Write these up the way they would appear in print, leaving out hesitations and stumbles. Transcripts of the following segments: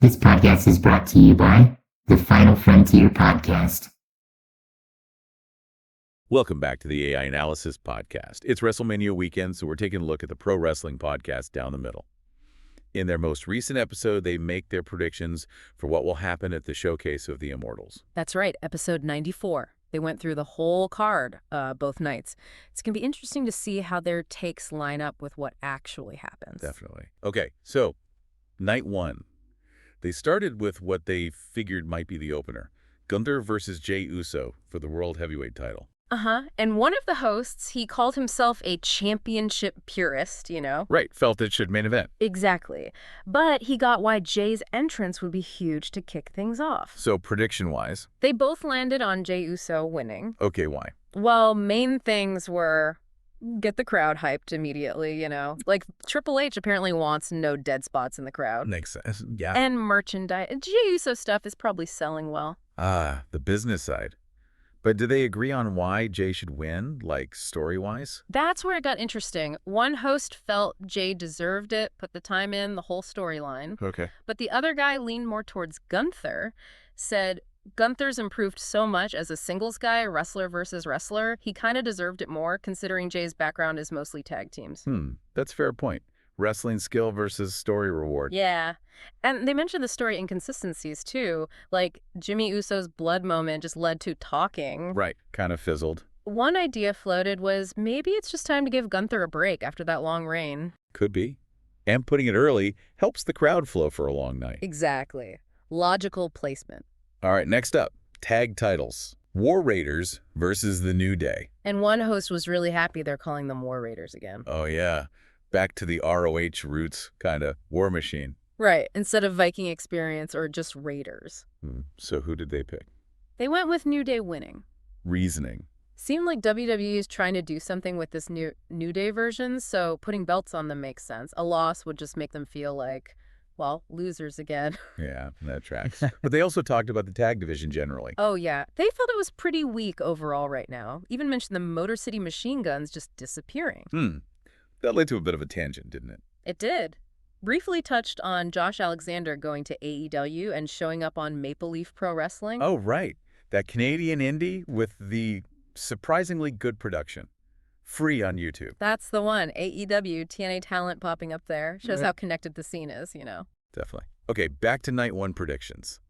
This podcast is brought to you by the Final Frontier Podcast. Welcome back to the AI Analysis Podcast. It's Wrestlemania weekend, so we're taking a look at the pro wrestling podcast down the middle. In their most recent episode, they make their predictions for what will happen at the Showcase of the Immortals. That's right, episode 94. They went through the whole card both nights. It's going to be interesting to see how their takes line up with what actually happens. Definitely. Okay, so night one. They started with what they figured might be the opener, Gunther versus Jey Uso for the World Heavyweight title. And one of the hosts, he called himself a championship purist, you know? Right, felt it should main event. Exactly. But he got why Jay's entrance would be huge to kick things off. So prediction-wise? They both landed on Jey Uso winning. Okay, why? Well, main things were get the crowd hyped immediately, you know? Like, Triple H apparently wants no dead spots in the crowd. Makes sense, yeah. And merchandise. Jey Uso stuff is probably selling well. Ah, the business side. But did they agree on why Jey should win, like story-wise? That's where it got interesting. One host felt Jey deserved it, put the time in, the whole storyline. Okay. But the other guy leaned more towards Gunther, said Gunther's improved so much as a singles guy, wrestler versus wrestler, he kind of deserved it more, considering Jay's background is mostly tag teams. That's a fair point. Wrestling skill versus story reward. Yeah. And they mentioned the story inconsistencies, too. Like, Jimmy Uso's blood moment just led to talking. Right, kind of fizzled. One idea floated was maybe it's just time to give Gunther a break after that long reign. Could be. And putting it early helps the crowd flow for a long night. Exactly. Logical placement. All right, next up, tag titles. War Raiders versus the New Day. And one host was really happy they're calling them War Raiders again. Oh, yeah. Back to the ROH roots, kind of. War Machine. Right, instead of Viking Experience or just Raiders. So who did they pick? They went with New Day winning. Reasoning. Seemed like WWE is trying to do something with this New Day version, so putting belts on them makes sense. A loss would just make them feel like, well, losers again. Yeah, that tracks. But they also talked about the tag division generally. Oh, yeah. They felt it was pretty weak overall right now. Even mentioned the Motor City Machine Guns just disappearing. That led to a bit of a tangent, didn't it? It did. Briefly touched on Josh Alexander going to AEW and showing up on Maple Leaf Pro Wrestling. Oh, right. That Canadian indie with the surprisingly good production. Free on YouTube. That's the one. AEW, TNA talent popping up there. Shows how connected the scene is, you know. Definitely. Okay, back to night one predictions.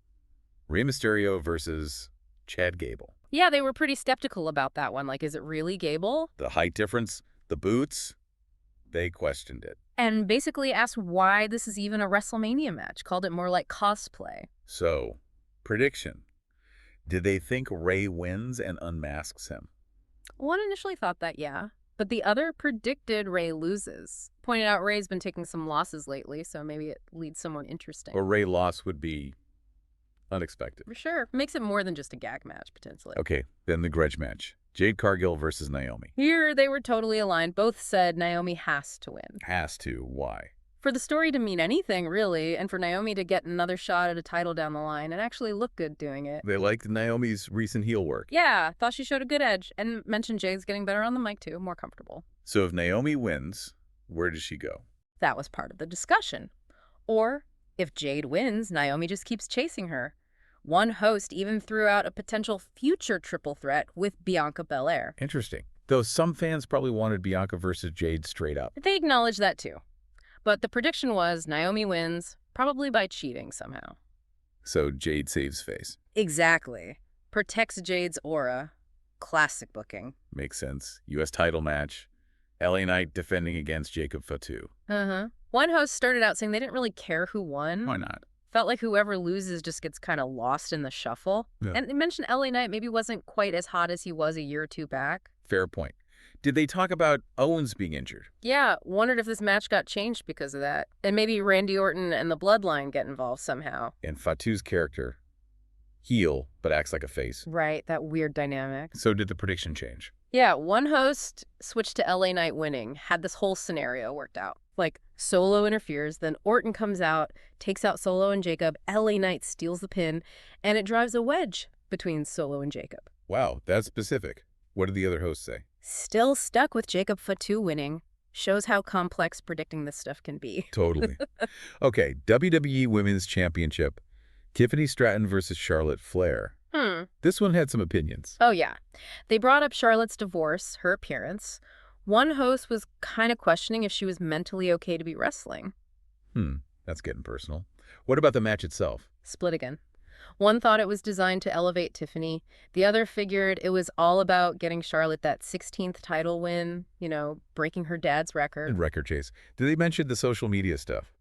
Rey Mysterio versus Chad Gable. Yeah, they were pretty skeptical about that one. Like, is it really Gable? The height difference, the boots, they questioned it. And basically asked why this is even a WrestleMania match. Called it more like cosplay. So, prediction. Did they think Rey wins and unmasks him? One initially thought that, yeah. But the other predicted Rey loses. Pointed out Rey's been taking some losses lately, so maybe it leads someone interesting. Or Rey loss would be unexpected. For sure. Makes it more than just a gag match, potentially. Okay, then the grudge match. Jade Cargill versus Naomi. Here, they were totally aligned. Both said Naomi has to win. Has to. Why? For the story to mean anything, really, and for Naomi to get another shot at a title down the line and actually look good doing it. They liked Naomi's recent heel work. Yeah, thought she showed a good edge, and mentioned Jade's getting better on the mic, too, more comfortable. So if Naomi wins, where does she go? That was part of the discussion. Or, if Jade wins, Naomi just keeps chasing her. One host even threw out a potential future triple threat with Bianca Belair. Interesting. Though some fans probably wanted Bianca versus Jade straight up. They acknowledged that, too. But the prediction was Naomi wins, probably by cheating somehow. So Jade saves face. Exactly. Protects Jade's aura. Classic booking. Makes sense. U.S. title match. LA Knight defending against Jacob Fatu. One host started out saying they didn't really care who won. Why not? Felt like whoever loses just gets kind of lost in the shuffle. Yeah. And they mentioned LA Knight maybe wasn't quite as hot as he was a year or two back. Fair point. Did they talk about Owens being injured? Yeah, wondered if this match got changed because of that. And maybe Randy Orton and the Bloodline get involved somehow. And Fatu's character, heel, but acts like a face. Right, that weird dynamic. So did the prediction change? Yeah, one host switched to LA Knight winning, had this whole scenario worked out. Like, Solo interferes, then Orton comes out, takes out Solo and Jacob, LA Knight steals the pin, and it drives a wedge between Solo and Jacob. Wow, that's specific. What did the other hosts say? Still stuck with Jacob Fatu winning. Shows how complex predicting this stuff can be. Totally. Okay, WWE Women's Championship. Tiffany Stratton versus Charlotte Flair. This one had some opinions. Oh, yeah. They brought up Charlotte's divorce, her appearance. One host was kind of questioning if she was mentally okay to be wrestling. That's getting personal. What about the match itself? Split again. One thought it was designed to elevate Tiffany. The other figured it was all about getting Charlotte that 16th title win, breaking her dad's record. And record chase. Did they mention the social media stuff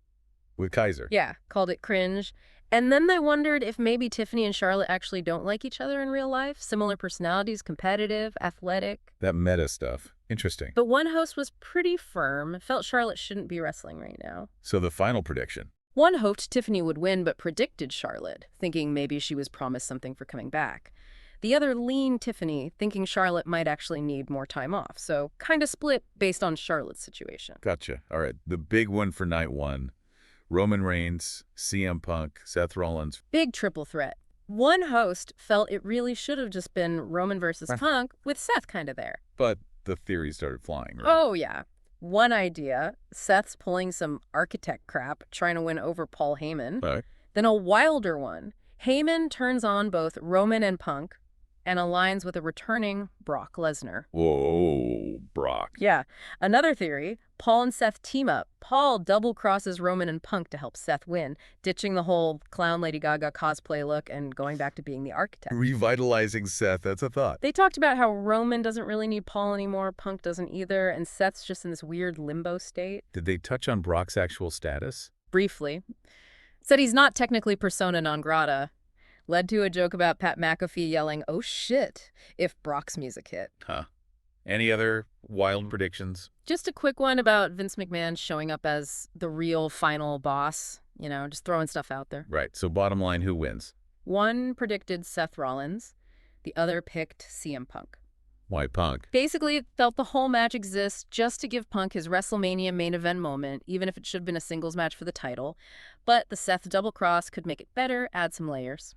with Kaiser? Yeah, called it cringe. And then they wondered if maybe Tiffany and Charlotte actually don't like each other in real life. Similar personalities, competitive, athletic. That meta stuff. Interesting. But one host was pretty firm, felt Charlotte shouldn't be wrestling right now. So the final prediction. One hoped Tiffany would win but predicted Charlotte, thinking maybe she was promised something for coming back. The other leaned Tiffany, thinking Charlotte might actually need more time off. So kind of split based on Charlotte's situation. Gotcha. All right, the big one for night one. Roman Reigns, CM Punk, Seth Rollins. Big triple threat. One host felt it really should have just been Roman versus Punk with Seth kind of there. But the theory started flying, right? Oh, yeah. One idea, Seth's pulling some architect crap, trying to win over Paul Heyman. Right. Then a wilder one. Heyman turns on both Roman and Punk and aligns with a returning Brock Lesnar. Whoa, Brock. Yeah. Another theory, Paul and Seth team up. Paul double-crosses Roman and Punk to help Seth win, ditching the whole clown Lady Gaga cosplay look and going back to being the architect. Revitalizing Seth, that's a thought. They talked about how Roman doesn't really need Paul anymore, Punk doesn't either, and Seth's just in this weird limbo state. Did they touch on Brock's actual status? Briefly. Said he's not technically persona non grata. Led to a joke about Pat McAfee yelling, "Oh shit," if Brock's music hit. Huh. Any other wild predictions? Just a quick one about Vince McMahon showing up as the real final boss. Just throwing stuff out there. Right, so bottom line, who wins? One predicted Seth Rollins. The other picked CM Punk. Why Punk? Basically, it felt the whole match exists just to give Punk his WrestleMania main event moment, even if it should have been a singles match for the title. But the Seth double cross could make it better, add some layers.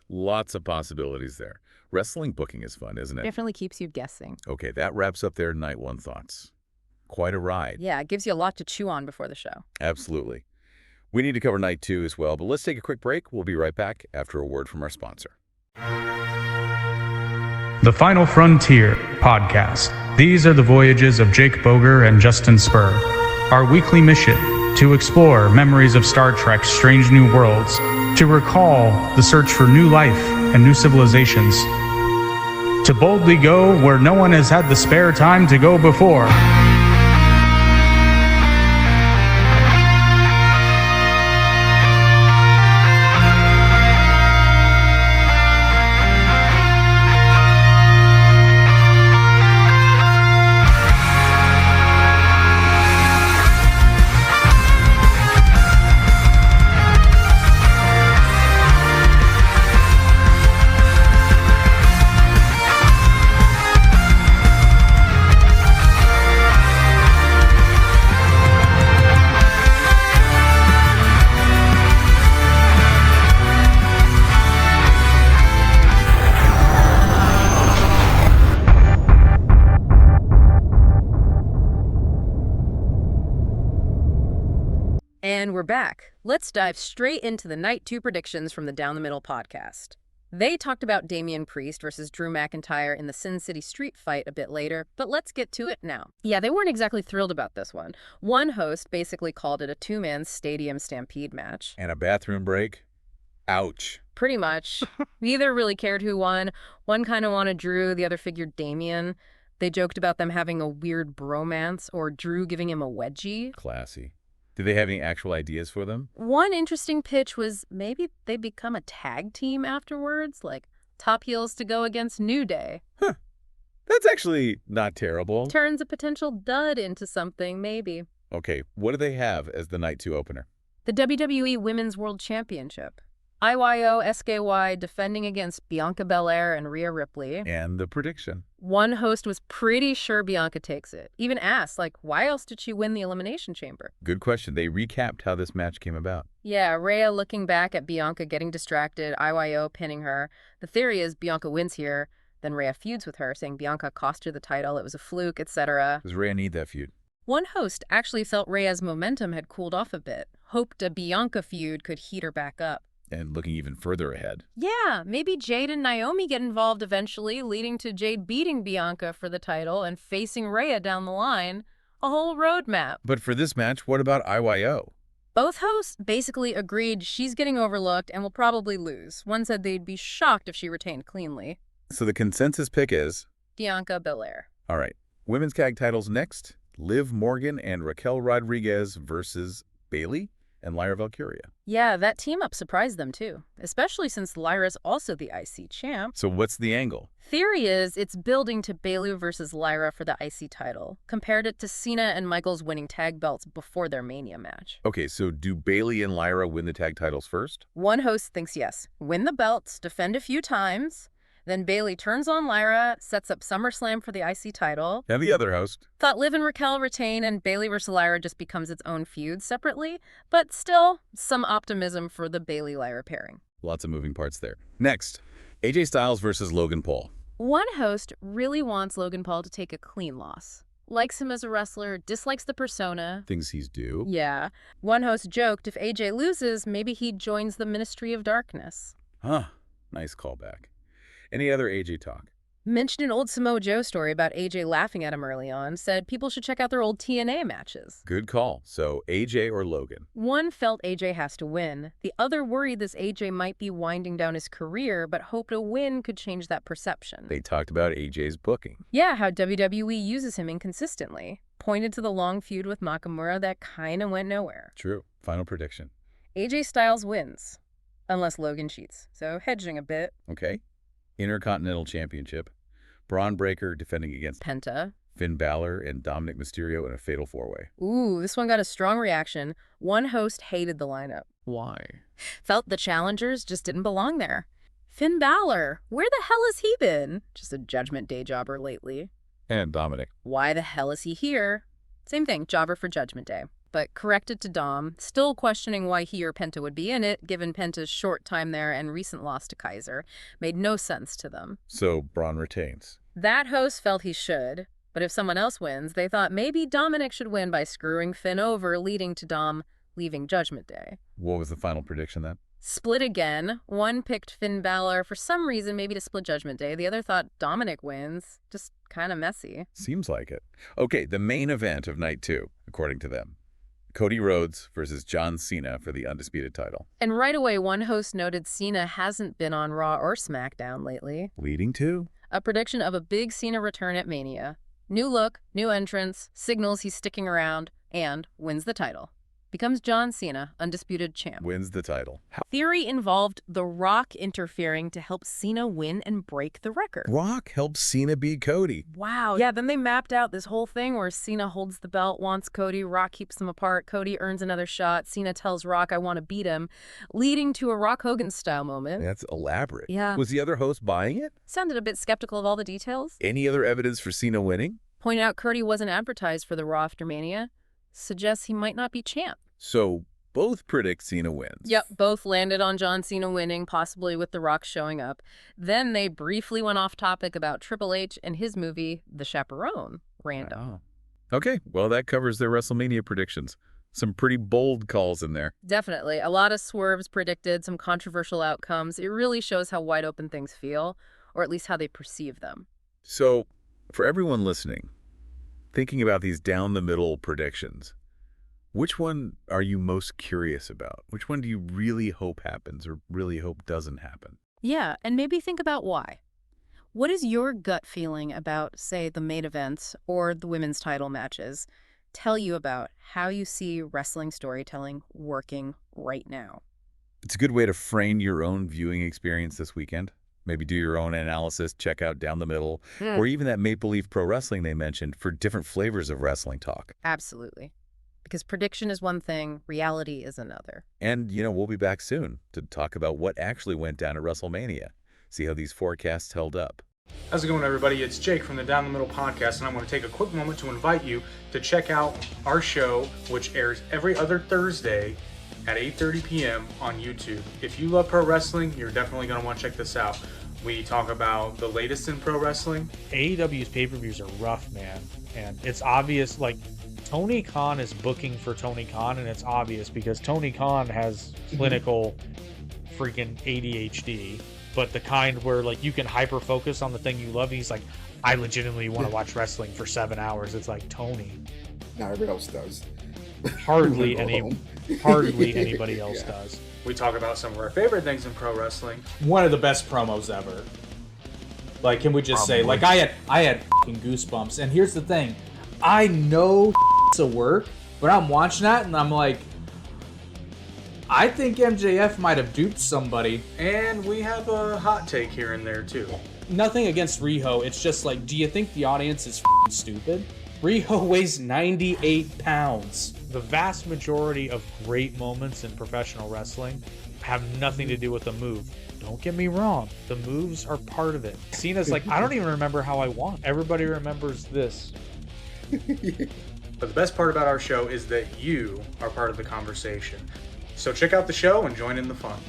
Lots of possibilities there. Wrestling booking is fun, isn't it? Definitely keeps you guessing. Okay, that wraps up their night one thoughts. Quite a ride. Yeah, it gives you a lot to chew on before the show. Absolutely. We need to cover night two as well, but let's take a quick break. We'll be right back after a word from our sponsor. The Final Frontier podcast. These are the voyages of Jake Boger and Justin Spur. Our weekly mission, to explore memories of Star Trek's strange new worlds, to recall the search for new life and new civilizations, to boldly go where no one has had the spare time to go before. And we're back. Let's dive straight into the Night 2 predictions from the Down the Middle podcast. They talked about Damian Priest versus Drew McIntyre in the Sin City Street fight a bit later, but let's get to it now. Yeah, they weren't exactly thrilled about this one. One host basically called it a two-man stadium stampede match. And a bathroom break? Ouch. Pretty much. Neither really cared who won. One kind of wanted Drew, the other figured Damian. They joked about them having a weird bromance or Drew giving him a wedgie. Classy. Do they have any actual ideas for them? One interesting pitch was maybe they become a tag team afterwards, like Top Heels to go against New Day. Huh. That's actually not terrible. Turns a potential dud into something, maybe. Okay, what do they have as the night 2 opener? The WWE Women's World Championship. IYO SKY defending against Bianca Belair and Rhea Ripley. And the prediction. One host was pretty sure Bianca takes it. Even asked, why else did she win the Elimination Chamber? Good question. They recapped how this match came about. Yeah, Rhea looking back at Bianca getting distracted, IYO pinning her. The theory is Bianca wins here. Then Rhea feuds with her, saying Bianca cost her the title, it was a fluke, etc. Does Rhea need that feud? One host actually felt Rhea's momentum had cooled off a bit, hoped a Bianca feud could heat her back up. And looking even further ahead. Yeah, maybe Jade and Naomi get involved eventually, leading to Jade beating Bianca for the title and facing Rhea down the line. A whole roadmap. But for this match, what about IYO? Both hosts basically agreed she's getting overlooked and will probably lose. One said they'd be shocked if she retained cleanly. So the consensus pick is? Bianca Belair. All right. Women's tag titles next. Liv Morgan and Raquel Rodriguez versus Bayley and Lyra Valkyria. Yeah, that team-up surprised them too, especially since Lyra's also the IC champ. So what's the angle? Theory is it's building to Bayley versus Lyra for the IC title. Compared it to Cena and Michaels winning tag belts before their Mania match. Okay, so do Bayley and Lyra win the tag titles first? One host thinks yes. Win the belts, defend a few times. Then Bayley turns on Lyra, sets up SummerSlam for the IC title. And the other host? Thought Liv and Raquel retain and Bayley versus Lyra just becomes its own feud separately, but still some optimism for the Bayley-Lyra pairing. Lots of moving parts there. Next, AJ Styles versus Logan Paul. One host really wants Logan Paul to take a clean loss. Likes him as a wrestler, dislikes the persona. Things he's due. Yeah. One host joked if AJ loses, maybe he joins the Ministry of Darkness. Huh. Nice callback. Any other AJ talk? Mentioned an old Samoa Joe story about AJ laughing at him early on, said people should check out their old TNA matches. Good call. So AJ or Logan? One felt AJ has to win. The other worried this AJ might be winding down his career, but hoped a win could change that perception. They talked about AJ's booking. Yeah, how WWE uses him inconsistently. Pointed to the long feud with Nakamura that kind of went nowhere. True. Final prediction. AJ Styles wins. Unless Logan cheats. So hedging a bit. Okay. Intercontinental Championship. Bron Breakker defending against Penta. Finn Balor and Dominik Mysterio in a fatal four-way. Ooh, this one got a strong reaction. One host hated the lineup. Why? Felt the challengers just didn't belong there. Finn Balor, where the hell has he been? Just a Judgment Day jobber lately. And Dominik. Why the hell is he here? Same thing, jobber for Judgment Day. But corrected to Dom, still questioning why he or Penta would be in it, given Penta's short time there and recent loss to Kaiser. Made no sense to them. So Bron retains. That host felt he should, but if someone else wins, they thought maybe Dominik should win by screwing Finn over, leading to Dom leaving Judgment Day. What was the final prediction then? Split again. One picked Finn Balor for some reason, maybe to split Judgment Day. The other thought Dominik wins. Just kind of messy. Seems like it. Okay, the main event of night 2, according to them. Cody Rhodes versus John Cena for the undisputed title. And right away, one host noted Cena hasn't been on Raw or SmackDown lately. Leading to? A prediction of a big Cena return at Mania. New look, new entrance, signals he's sticking around, and wins the title. Becomes John Cena, undisputed champ. Wins the title. Theory involved The Rock interfering to help Cena win and break the record. Rock helps Cena beat Cody. Wow. Yeah, then they mapped out this whole thing where Cena holds the belt, wants Cody, Rock keeps them apart, Cody earns another shot, Cena tells Rock, I want to beat him, leading to a Rock Hogan-style moment. That's elaborate. Yeah. Was the other host buying it? Sounded a bit skeptical of all the details. Any other evidence for Cena winning? Pointed out Cody wasn't advertised for the Raw after Mania. Suggests he might not be champ. So both predict Cena wins. Yep, both landed on John Cena winning, possibly with The Rock showing up. Then they briefly went off topic about Triple H and his movie, The Chaperone. Random. Oh. Okay, well, that covers their WrestleMania predictions. Some pretty bold calls in there. Definitely. A lot of swerves predicted, some controversial outcomes. It really shows how wide open things feel, or at least how they perceive them. So, for everyone listening, thinking about these down-the-middle predictions, which one are you most curious about? Which one do you really hope happens or really hope doesn't happen? Yeah, and maybe think about why. What is your gut feeling about, say, the main events or the women's title matches tell you about how you see wrestling storytelling working right now? It's a good way to frame your own viewing experience this weekend. Maybe do your own analysis, check out Down the Middle, or even that Maple Leaf Pro Wrestling they mentioned for different flavors of wrestling talk. Absolutely. Because prediction is one thing, reality is another. And, we'll be back soon to talk about what actually went down at WrestleMania. See how these forecasts held up. How's it going, everybody? It's Jake from the Down the Middle podcast, and I'm going to take a quick moment to invite you to check out our show, which airs every other Thursday at 8:30 p.m. on YouTube. If you love pro wrestling, you're definitely going to want to check this out. We talk about the latest in pro wrestling. AEW's pay-per-views are rough, man. And it's obvious, like, Tony Khan is booking for Tony Khan, and it's obvious because Tony Khan has clinical freaking ADHD, but the kind where, like, you can hyper-focus on the thing you love. He's like, I legitimately want to watch wrestling for 7 hours. It's like, Tony. Now everybody else does. Hardly anybody else does. We talk about some of our favorite things in pro wrestling. One of the best promos ever. Like, can we just say, like, I had fucking goosebumps. And here's the thing, I know it's a work, but I'm watching that and I'm like, I think MJF might have duped somebody. And we have a hot take here and there too. Nothing against Riho, it's just like, do you think the audience is fucking stupid? Riho weighs 98 pounds. The vast majority of great moments in professional wrestling have nothing to do with the move. Don't get me wrong, the moves are part of it. Cena's like, I don't even remember how I won. Everybody remembers this. But the best part about our show is that you are part of the conversation. So check out the show and join in the fun.